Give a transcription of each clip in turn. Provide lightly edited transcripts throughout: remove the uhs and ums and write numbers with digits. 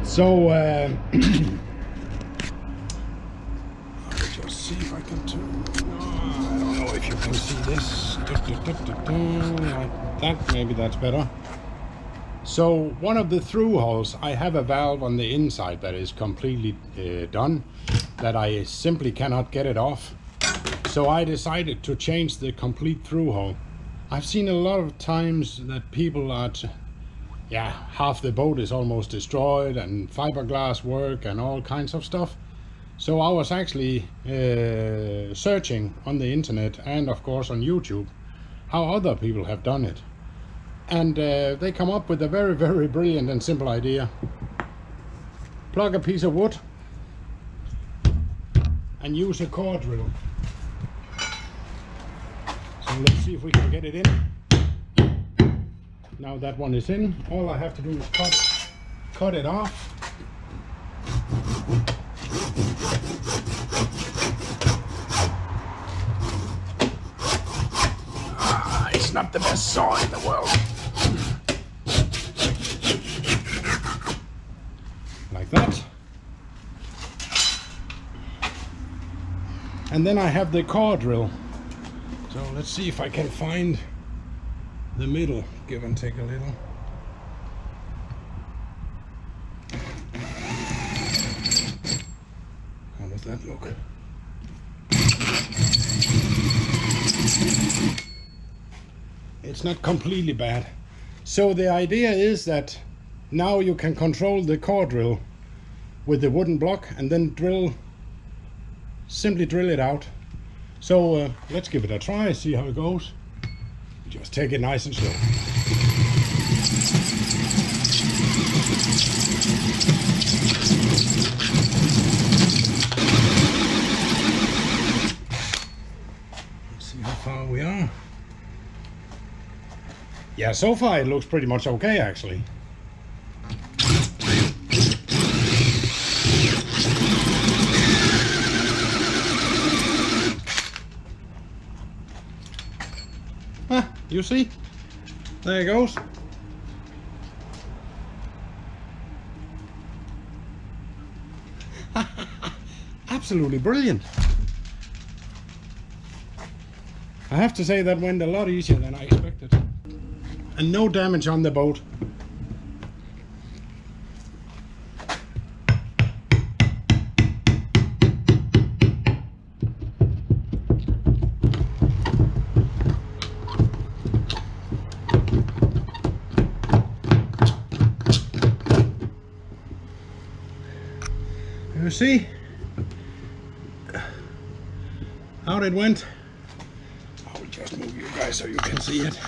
So I'll just see if I can turn. I don't know if you can see this. Like that, maybe that's better. So one of the through hulls, I have a valve on the inside that is completely done, that I simply cannot get it off. So I decided to change the complete through hull. I've seen a lot of times that people are, half the boat is almost destroyed and fiberglass work and all kinds of stuff. So I was actually searching on the internet and of course on YouTube how other people have done it. And they come up with a very, very brilliant and simple idea. Plug a piece of wood and use a core drill. So let's see if we can get it in. Now that one is in, all I have to do is cut it off. It's not the best saw in the world. Like that. And then I have the core drill. So let's see if I can find the middle, give and take a little. How does that look? It's not completely bad. So the idea is that now you can control the core drill with the wooden block and then simply drill it out. So let's give it a try, see how it goes. Just take it nice and slow. Let's see how far we are. Yeah, so far it looks pretty much okay actually. You see? There it goes. Absolutely brilliant. I have to say that went a lot easier than I expected. And no damage on the boat. You see how it went? I will just move you guys so you can see it.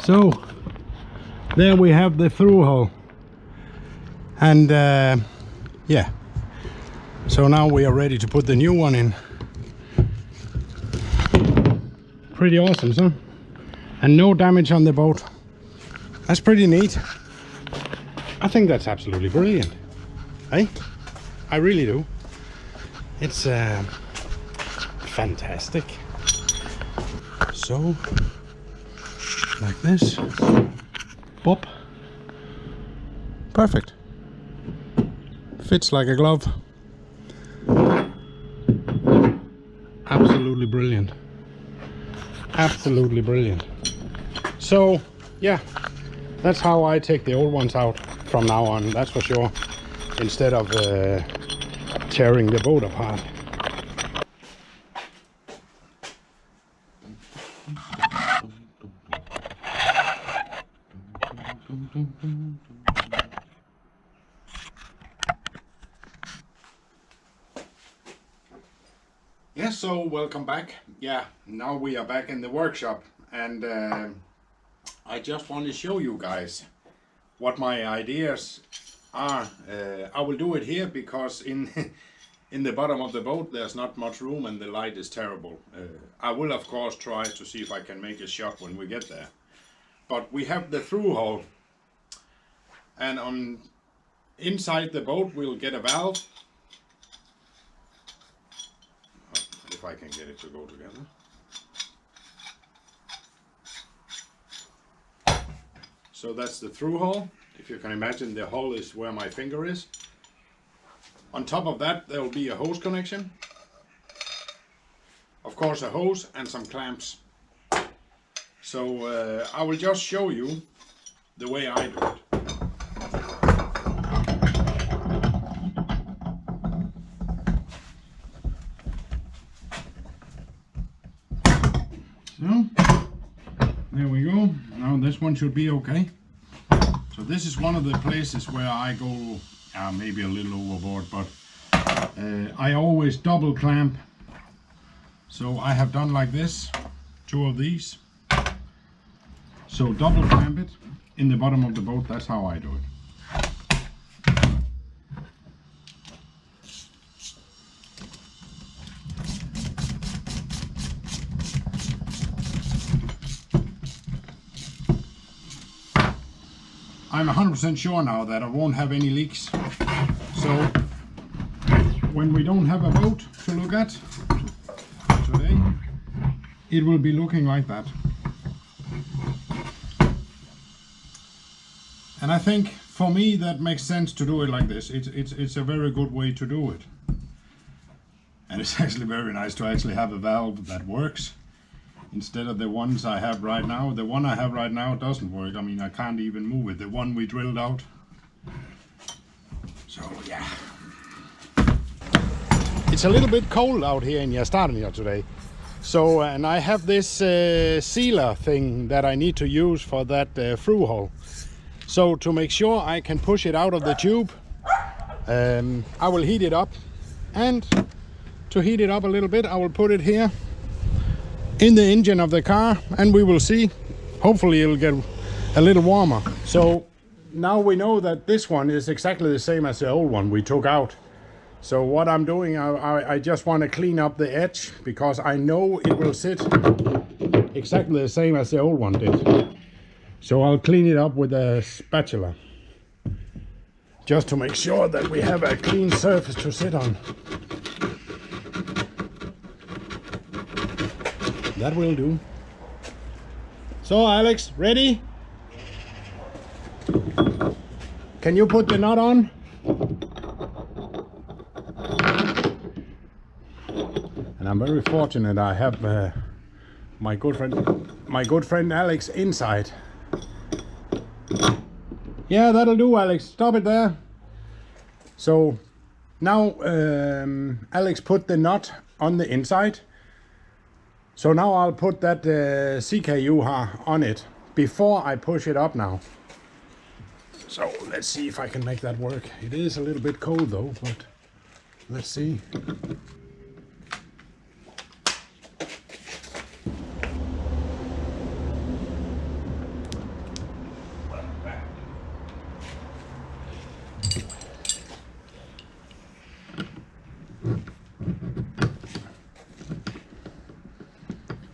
So there we have the through hull, and yeah, so now we are ready to put the new one in. Pretty awesome, huh? And no damage on the boat. That's pretty neat. I think that's absolutely brilliant. Hey, I really do. It's fantastic. So, like this. Pop. Perfect. Fits like a glove. Absolutely brilliant. Absolutely brilliant. So, yeah, that's how I take the old ones out from now on, that's for sure, instead of tearing the boat apart. Yes, so welcome back. Yeah, now we are back in the workshop, and I just want to show you guys what my ideas are. I will do it here because in the bottom of the boat there's not much room and the light is terrible. I will of course try to see if I can make a shot when we get there. But we have the through hull, and on inside the boat we'll get a valve. If I can get it to go together. So that's the through hull. If you can imagine, the hull is where my finger is. On top of that there will be a hose connection. Of course a hose and some clamps. So I will just show you the way I do it. So, there we go. Now this one should be okay. So this is one of the places where I go maybe a little overboard, but I always double clamp. So I have done like this, 2 of these. So double clamp it in the bottom of the boat, that's how I do it. I'm 100% sure now that I won't have any leaks. So when we don't have a boat to look at today, it will be looking like that. And I think for me that makes sense to do it like this. It's a very good way to do it. And it's actually very nice to actually have a valve that works. Instead of the ones I have right now. The one I have right now doesn't work. I mean, I can't even move it. The one we drilled out. So yeah. It's a little bit cold out here in Jesper today. So, and I have this sealer thing that I need to use for that thru-hull. So to make sure I can push it out of the tube, I will heat it up. And to heat it up a little bit, I will put it here in the engine of the car, and we will see. Hopefully it'll get a little warmer. So now we know that this one is exactly the same as the old one we took out. So what I'm doing, I just want to clean up the edge, because I know it will sit exactly the same as the old one did. So I'll clean it up with a spatula, just to make sure that we have a clean surface to sit on. That will do. So Alex, ready? Can you put the nut on? And I'm very fortunate I have my good friend Alex inside. Yeah, that'll do, Alex. Stop it there. So now Alex put the nut on the inside. So now I'll put that CKU on it before I push it up now. So let's see if I can make that work. It is a little bit cold though, but let's see.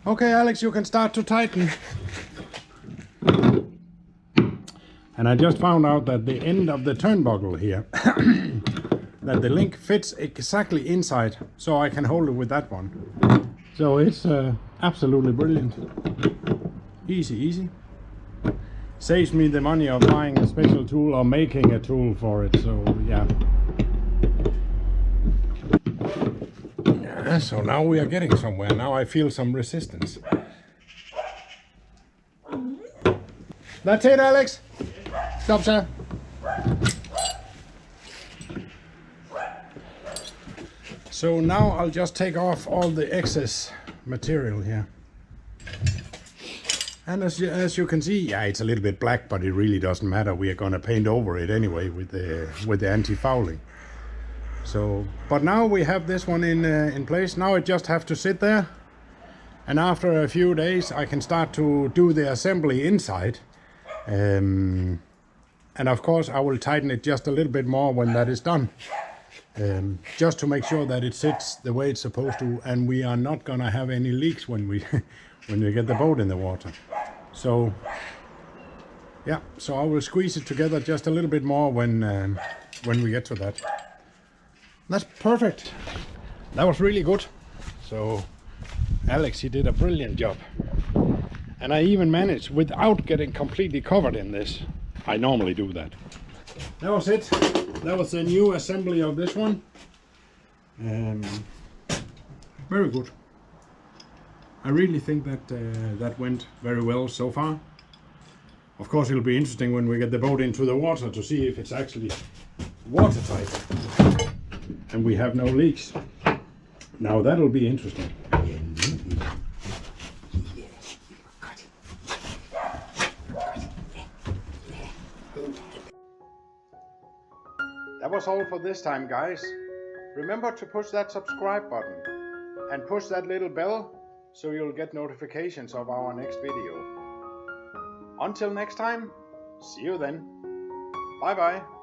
Okay, Alex, you can start to tighten. And I just found out that the end of the turnbuckle here, that the link fits exactly inside, so I can hold it with that one. So it's absolutely brilliant. Easy, easy. Saves me the money of buying a special tool or making a tool for it, so yeah. So now we are getting somewhere. Now I feel some resistance. That's it, Alex. Stop, sir. So now I'll just take off all the excess material here. And as you can see, yeah, it's a little bit black, but it really doesn't matter. We are going to paint over it anyway with the anti-fouling. So, but now we have this one in place. Now I just have to sit there, and after a few days I can start to do the assembly inside. And of course I will tighten it just a little bit more when that is done, just to make sure that it sits the way it's supposed to, and we are not gonna have any leaks when we when we get the boat in the water. So yeah, so I will squeeze it together just a little bit more when we get to that. That's perfect. That was really good. So Alex, he did a brilliant job. And I even managed without getting completely covered in this. I normally do that. That was it. That was the new assembly of this one. Very good. I really think that that went very well so far. Of course, it'll be interesting when we get the boat into the water to see if it's actually watertight and we have no leaks. Now that'll be interesting. That was all for this time, guys. Remember to push that subscribe button and push that little bell so you'll get notifications of our next video. Until next time, see you then. Bye bye.